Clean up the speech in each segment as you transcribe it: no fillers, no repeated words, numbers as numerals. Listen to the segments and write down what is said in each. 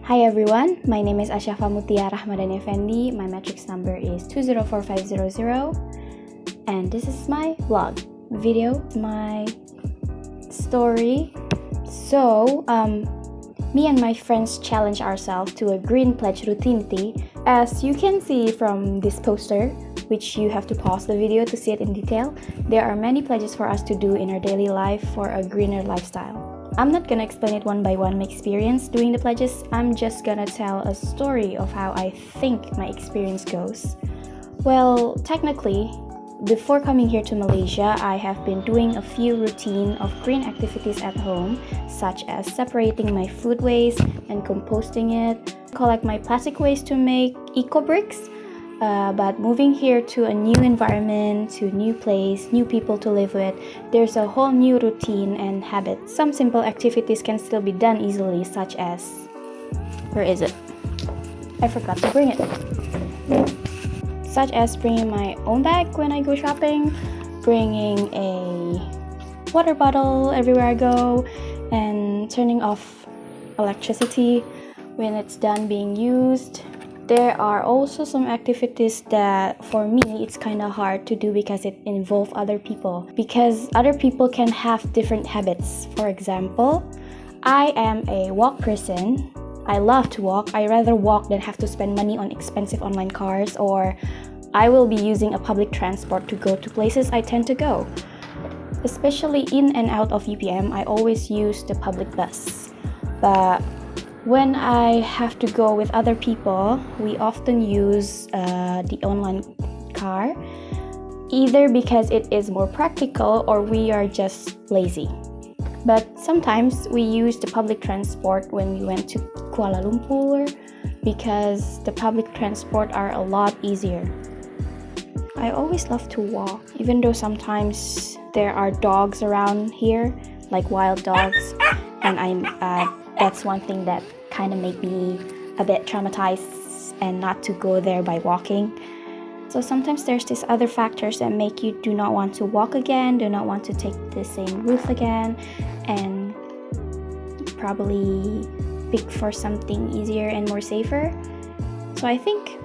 Hi everyone, my name is Asyafa Mutia Rahmadani Effendi. My matrix number is 204500 and this is my vlog video, my story. So, me and my friends challenge ourselves to a green pledge routinity. As you can see from this poster, which you have to pause the video to see it in detail, there are many pledges for us to do in our daily life for a greener lifestyle. I'm not gonna explain it one by one my experience doing the pledges. I'm just gonna tell a story of how I think my experience goes. Well, technically, before coming here to Malaysia, I have been doing a few routine of green activities at home, such as separating my food waste and composting it, collect my plastic waste to make eco bricks. But moving here to a new environment, to a new place, new people to live with, there's a whole new routine and habit. Some simple activities can still be done easily, such as, where is it? I forgot to bring it. Such as bringing my own bag when I go shopping, bringing a water bottle everywhere I go, and turning off electricity when it's done being used. There are also some activities that for me it's kind of hard to do because it involves other people. Because other people can have different habits. For example, I am a walk person. I love to walk. I rather walk than have to spend money on expensive online cars, or I will be using a public transport to go to places I tend to go. Especially in and out of UPM, I always use the public bus. But when I have to go with other people, we often use the online car, either because it is more practical or we are just lazy. But sometimes we use the public transport when we went to Kuala Lumpur because the public transport are a lot easier. I always love to walk, even though sometimes there are dogs around here, like wild dogs, and that's one thing that kind of made me a bit traumatized and not to go there by walking. So sometimes there's these other factors that make you do not want to walk again, do not want to take the same route again, and probably pick for something easier and more safer. So I think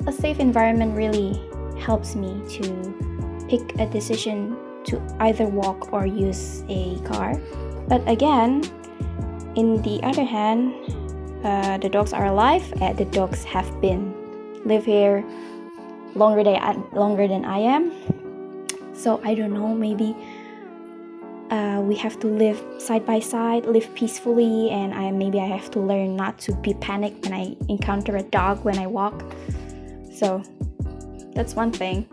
a safe environment really helps me to pick a decision to either walk or use a car. But again, in the other hand, the dogs are alive and the dogs have been live here longer than I am. So I don't know, maybe we have to live side by side, live peacefully, and maybe I have to learn not to be panicked when I encounter a dog when I walk. So that's one thing.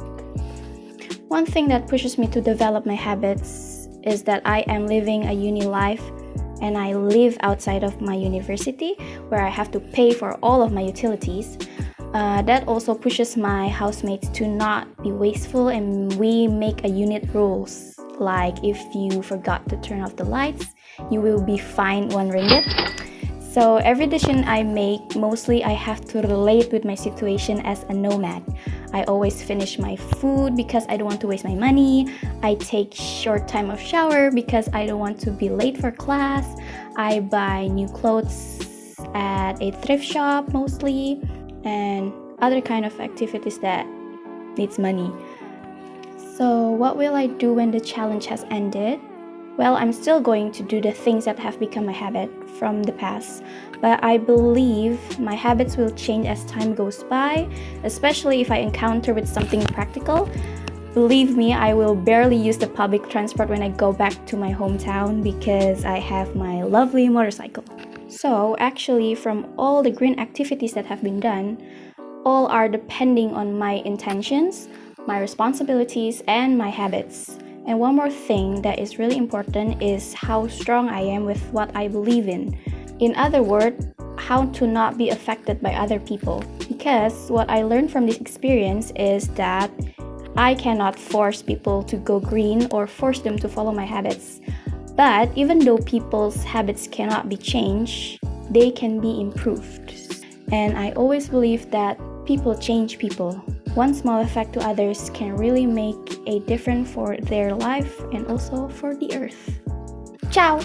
One thing that pushes me to develop my habits is that I am living a uni life and I live outside of my university where I have to pay for all of my utilities. That also pushes my housemates to not be wasteful, and we make a unit rules. Like if you forgot to turn off the lights, you will be fined 1 ringgit. So every decision I make, mostly I have to relate with my situation as a nomad. I always finish my food because I don't want to waste my money. I take short time of shower because I don't want to be late for class. I buy new clothes at a thrift shop mostly, and other kind of activities that needs money. So what will I do when the challenge has ended? Well, I'm still going to do the things that have become a habit from the past, but I believe my habits will change as time goes by, especially if I encounter with something practical. Believe me, I will barely use the public transport when I go back to my hometown because I have my lovely motorcycle. So actually, from all the green activities that have been done, all are depending on my intentions, my responsibilities, and my habits. And one more thing that is really important is how strong I am with what I believe in. In other words, how to not be affected by other people. Because what I learned from this experience is that I cannot force people to go green or force them to follow my habits. But even though people's habits cannot be changed, they can be improved. And I always believe that people change people. One small effect to others can really make a difference for their life and also for the earth. Ciao!